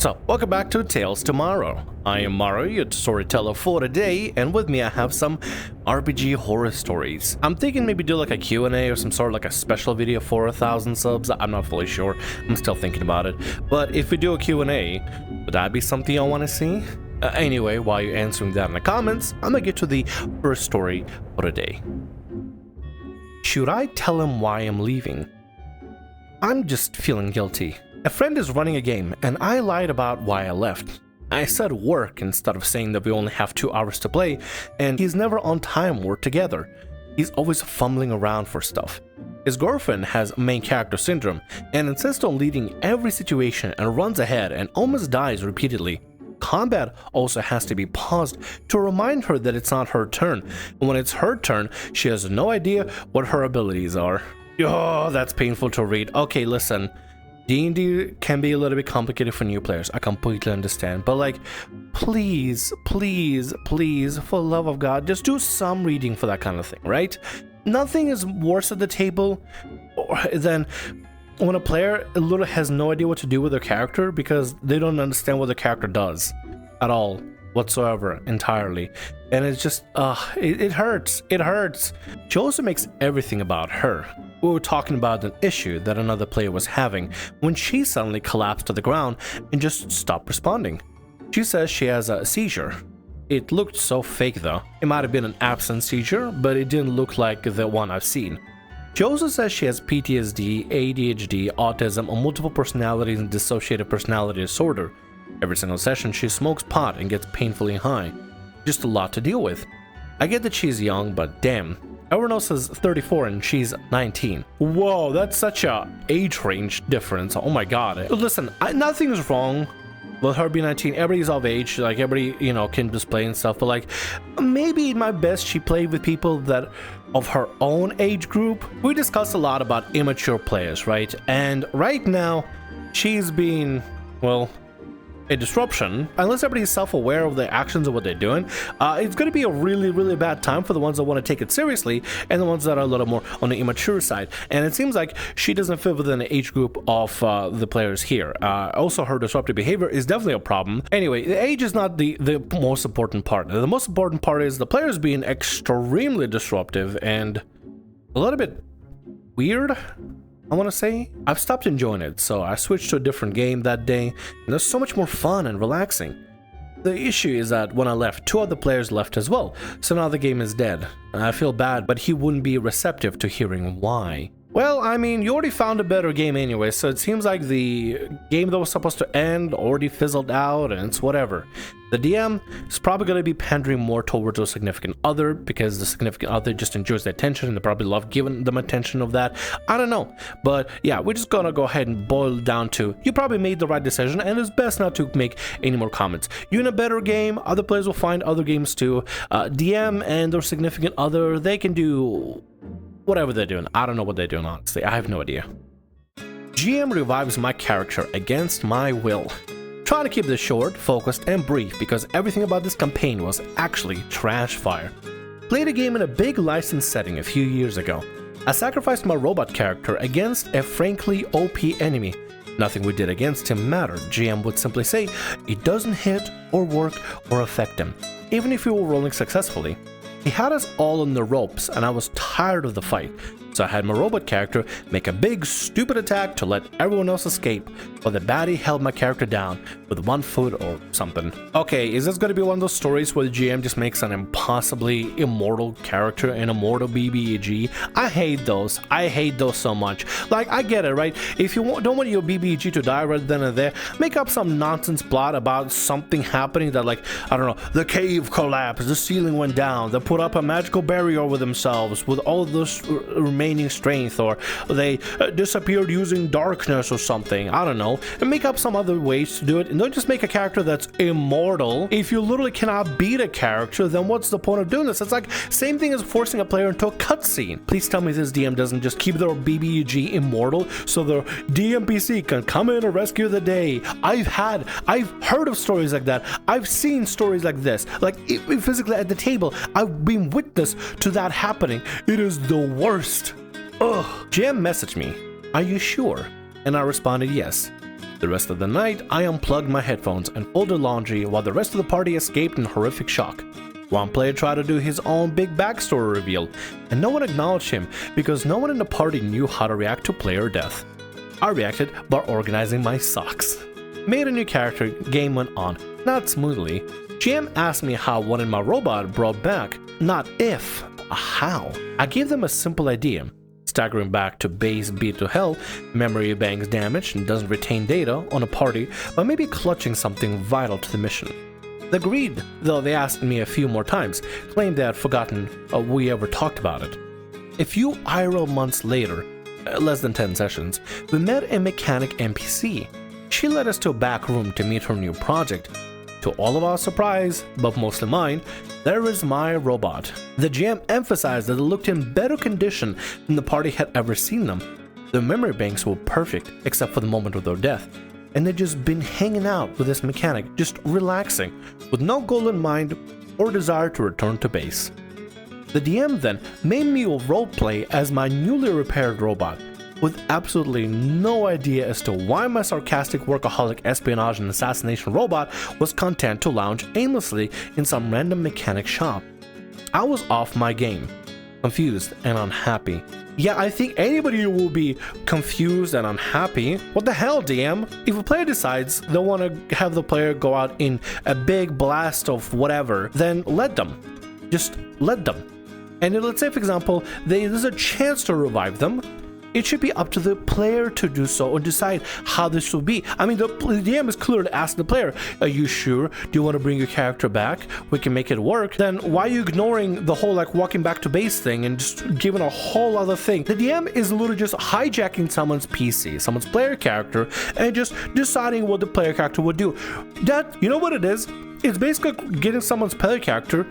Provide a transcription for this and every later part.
So, welcome back to Tales Tomorrow. I am Morrow, your storyteller for today, and with me I have some RPG horror stories. I'm thinking maybe do like a Q&A or some sort of like a special video for 1,000 subs. I'm not fully sure. I'm still thinking about it. But if we do a Q&A, would that be something y'all want to see? Anyway, while you're answering that in the comments, I'm gonna get to the first story for today. Should I tell him why I'm leaving? I'm just feeling guilty. A friend is running a game, and I lied about why I left. I said work instead of saying that we only have 2 hours to play, and he's never on time or together. He's always fumbling around for stuff. His girlfriend has main character syndrome, and insists on leading every situation and runs ahead and almost dies repeatedly. Combat also has to be paused to remind her that it's not her turn, and when it's her turn, she has no idea what her abilities are. Oh, that's painful to read. Okay, listen. D&D can be a little bit complicated for new players. I completely understand. But like, please, please, please, for the love of God, just do some reading for that kind of thing, right? Nothing is worse at the table than when a player literally has no idea what to do with their character because they don't understand what the character does at all, whatsoever, entirely. And it's just, it hurts. It hurts. She also makes everything about her. We were talking about an issue that another player was having when she suddenly collapsed to the ground and just stopped responding. She says she has a seizure. It looked so fake though. It might have been an absent seizure, but it didn't look like the one I've seen. She also says she has PTSD, ADHD, autism, or multiple personalities and dissociative personality disorder. Every single session she smokes pot and gets painfully high. Just a lot to deal with. I get that she's young, but damn. Everyone else is 34 and she's 19. Whoa, that's such a age range difference. Oh my god. Listen, nothing is wrong with her being 19. Everybody's of age, like everybody, you know, can display and stuff, but like maybe my best she played with people that of her own age group. We discussed a lot about immature players, right? And right now she's being, well, a disruption. Unless everybody's self-aware of their actions and what they're doing, it's going to be a really bad time for the ones that want to take it seriously and the ones that are a little more on the immature side. And it seems like she doesn't fit within the age group of the players here. Also, her disruptive behavior is definitely a problem. Anyway, the age is not the most important part. The most important part is the players being extremely disruptive and a little bit weird, I want to say. I've stopped enjoying it, so I switched to a different game that day, and there's so much more fun and relaxing. The issue is that when I left, 2 other players left as well, so now the game is dead. I feel bad, but he wouldn't be receptive to hearing why. Well, I mean, you already found a better game anyway, so it seems like the game that was supposed to end already fizzled out, and it's whatever. The DM is probably going to be pandering more towards a significant other, because the significant other just enjoys the attention, and they probably love giving them attention of that. I don't know, but yeah, we're just going to go ahead and boil it down to, you probably made the right decision, and it's best not to make any more comments. You're in a better game, other players will find other games too. DM and their significant other, they can do whatever they're doing. I don't know what they're doing, honestly. I have no idea. GM revives my character against my will. Trying to keep this short, focused, and brief because everything about this campaign was actually trash fire. Played a game in a big licensed setting a few years ago. I sacrificed my robot character against a frankly OP enemy. Nothing we did against him mattered. GM would simply say, it doesn't hit or work or affect him, even if we were rolling successfully. He had us all on the ropes, and I was tired of the fight, so I had my robot character make a big, stupid attack to let everyone else escape, while the baddie held my character down with 1 foot or something. Okay, is this going to be one of those stories where the GM just makes an impossibly immortal character in a mortal BBEG? I hate those. I hate those so much. Like, I get it, right? If you don't want your BBEG to die right then and there, make up some nonsense plot about something happening that, like, I don't know, the cave collapsed, the ceiling went down, they put up a magical barrier over themselves with all this remaining strength, or they disappeared using darkness or something. I don't know. And make up some other ways to do it, and don't just make a character that's immortal. If you literally cannot beat a character, then what's the point of doing this? It's like same thing as forcing a player into a cutscene. Please tell me this DM doesn't just keep their BBEG immortal so their DMPC can come in and rescue the day. I've heard of stories like that. I've seen stories like this. Like physically at the table, I've been witness to that happening. It is the worst. Ugh. GM messaged me, "Are you sure?" And I responded yes. The rest of the night, I unplugged my headphones and folded laundry while the rest of the party escaped in horrific shock. One player tried to do his own big backstory reveal, and no one acknowledged him because no one in the party knew how to react to player death. I reacted by organizing my socks. Made a new character, game went on, not smoothly. GM asked me how I wanted my robot brought back, not if, how. I gave them a simple idea. Staggering back to base beat to hell, memory bank's damaged and doesn't retain data on a party, but maybe clutching something vital to the mission. They agreed, though they asked me a few more times, claimed they had forgotten we ever talked about it. A few IRL months later, less than 10 sessions, we met a mechanic NPC. She led us to a back room to meet her new project. To all of our surprise, but mostly mine, there is my robot. The GM emphasized that it looked in better condition than the party had ever seen them. Their memory banks were perfect, except for the moment of their death, and they'd just been hanging out with this mechanic, just relaxing, with no goal in mind or desire to return to base. The DM then made me roleplay as my newly repaired robot, with absolutely no idea as to why my sarcastic workaholic espionage and assassination robot was content to lounge aimlessly in some random mechanic shop. I was off my game, confused and unhappy. Yeah, I think anybody will be confused and unhappy. What the hell, DM? If a player decides they want to have the player go out in a big blast of whatever, then let them. Just let them. And let's say, for example, there's a chance to revive them. It should be up to the player to do so and decide how this will be. I mean, the DM is clearly asking the player, are you sure? Do you want to bring your character back? We can make it work. Then why are you ignoring the whole like walking back to base thing and just giving a whole other thing? The DM is literally just hijacking someone's PC, someone's player character, and just deciding what the player character would do. That, you know what it is? It's basically getting someone's player character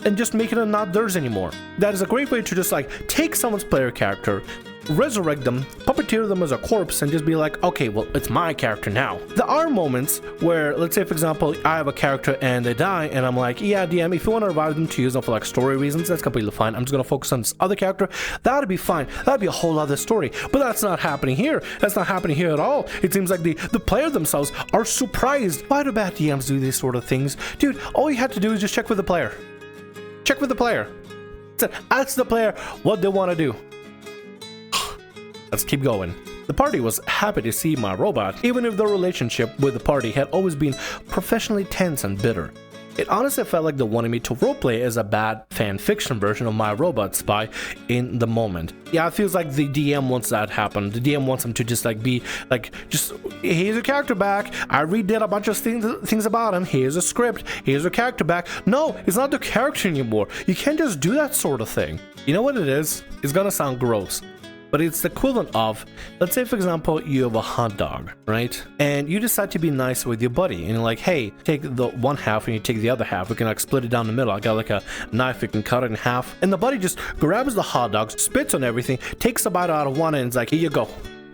and just making it not theirs anymore. That is a great way to just like take someone's player character, resurrect them, puppeteer them as a corpse, and just be like, okay, well, it's my character now. There are moments where, let's say, for example, I have a character and they die, and I'm like, yeah, DM, if you want to revive them to use them for like story reasons, that's completely fine. I'm just gonna focus on this other character. That'd be fine. That'd be a whole other story. But that's not happening here. That's not happening here at all. It seems like the player themselves are surprised. Why do bad DMs do these sort of things? Dude, all you have to do is just check with the player. Check with the player. Ask the player what they want to do. Let's keep going. The party was happy to see my robot, even if the relationship with the party had always been professionally tense and bitter. It honestly felt like they wanted me to roleplay as a bad fan fiction version of my robot spy in the moment. Yeah, it feels like the DM wants that to happen. The DM wants him to just like be like, just here's a character back. I redid a bunch of things about him. Here's a script. Here's a character back. No, it's not the character anymore. You can't just do that sort of thing. You know what it is? It's gonna sound gross, but it's the equivalent of, let's say for example, you have a hot dog, right? And you decide to be nice with your buddy, and you're like, hey, take the one half and you take the other half. We can like split it down the middle. I got like a knife, we can cut it in half. And the buddy just grabs the hot dog, spits on everything, takes a bite out of one, and it's like, here you go.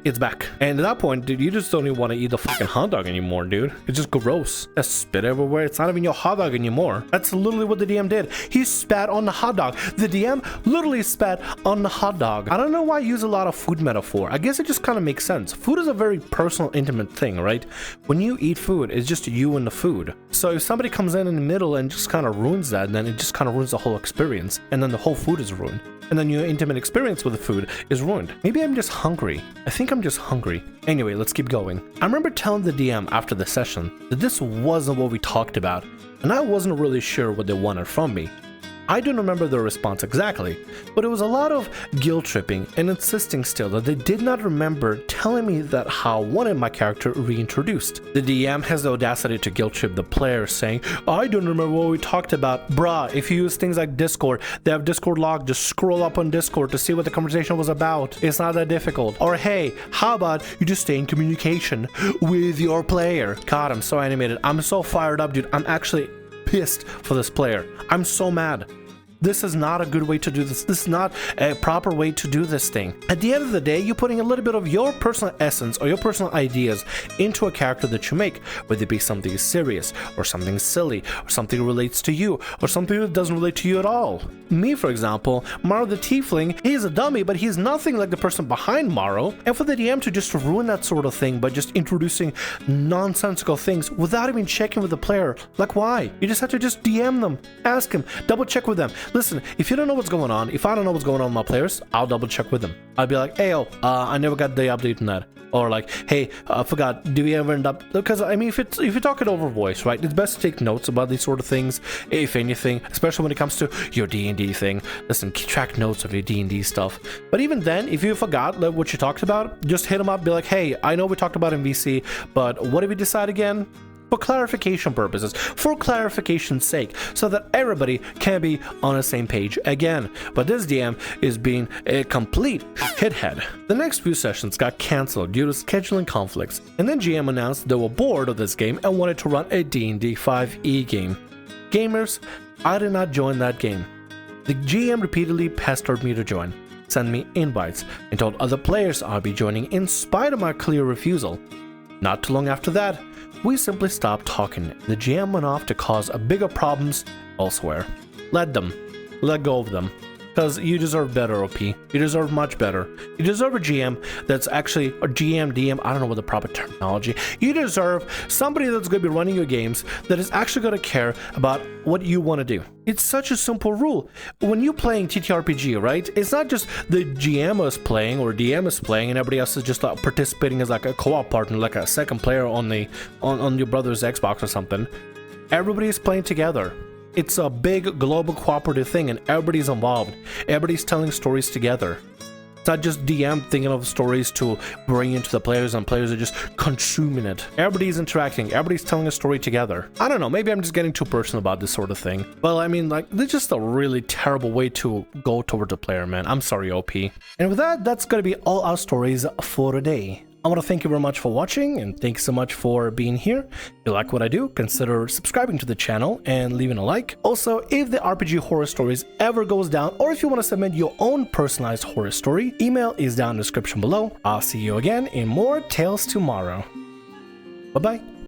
It's back. And at that point, dude, you just don't even want to eat the fucking hot dog anymore, dude. It's just gross. There's spit everywhere. It's not even your hot dog anymore. That's literally what the DM did. He spat on the hot dog. The DM literally spat on the hot dog. I don't know why I use a lot of food metaphor. I guess it just kind of makes sense. Food is a very personal, intimate thing, right? When you eat food, it's just you and the food. So if somebody comes in the middle and just kind of ruins that, then it just kind of ruins the whole experience. And then the whole food is ruined. And then your intimate experience with the food is ruined. Maybe I'm just hungry. I think I'm just hungry. Anyway, let's keep going. I remember telling the DM after the session that this wasn't what we talked about, and I wasn't really sure what they wanted from me. I don't remember their response exactly, but it was a lot of guilt tripping and insisting still that they did not remember telling me that how I wanted my character reintroduced. The DM has the audacity to guilt trip the player, saying, I don't remember what we talked about. Bruh, if you use things like Discord, they have Discord log, just scroll up on Discord to see what the conversation was about. It's not that difficult. Or hey, how about you just stay in communication with your player? God, I'm so animated. I'm so fired up, dude. I'm actually pissed for this player. I'm so mad. This is not a good way to do this. This is not a proper way to do this thing. At the end of the day, you're putting a little bit of your personal essence or your personal ideas into a character that you make, whether it be something serious or something silly or something that relates to you or something that doesn't relate to you at all. Me, for example, Morrow the Tiefling, he's a dummy, but he's nothing like the person behind Morrow. And for the DM to just ruin that sort of thing by just introducing nonsensical things without even checking with the player, like why? You just have to just DM them, ask him, double check with them. Listen, if you don't know what's going on, if I don't know what's going on with my players, I'll double check with them. I'll be like, hey, I never got the update on that. Or like, hey, I forgot, do we ever end up, because I mean, if you're talking over voice, right, it's best to take notes about these sort of things, if anything, especially when it comes to your D&D thing. Listen, track notes of your D&D stuff. But even then, if you forgot what you talked about, just hit them up, be like, hey, I know we talked about MVC, but what did we decide again? For clarification purposes, for clarification's sake, so that everybody can be on the same page again. But this DM is being a complete shithead. The next few sessions got cancelled due to scheduling conflicts, and then GM announced they were bored of this game and wanted to run a D&D 5e game. Gamers, I did not join that game. The GM repeatedly pestered me to join, sent me invites, and told other players I'd be joining in spite of my clear refusal. Not too long after that, we simply stopped talking. The GM went off to cause bigger problems elsewhere. Let go of them. Because you deserve better, OP. You deserve much better. You deserve a GM that's actually, a GM, DM, I don't know what the proper terminology. You deserve somebody that's going to be running your games that is actually going to care about what you want to do. It's such a simple rule. When you're playing TTRPG, right, it's not just the GM is playing or DM is playing and everybody else is just participating as like a co-op partner, like a second player on your brother's Xbox or something. Everybody is playing together. It's a big global cooperative thing and everybody's involved. Everybody's telling stories together. It's not just DM thinking of stories to bring into the players and players are just consuming it. Everybody's interacting. Everybody's telling a story together. I don't know. Maybe I'm just getting too personal about this sort of thing. Well, I mean, like, this is just a really terrible way to go toward the player, man. I'm sorry, OP. And with that, that's going to be all our stories for today. I want to thank you very much for watching and thanks so much for being here. If you like what I do, consider subscribing to the channel and leaving a like. Also, if the RPG Horror Stories ever goes down or if you want to submit your own personalized horror story, email is down in the description below. I'll see you again in more Tales Tomorrow. Bye-bye.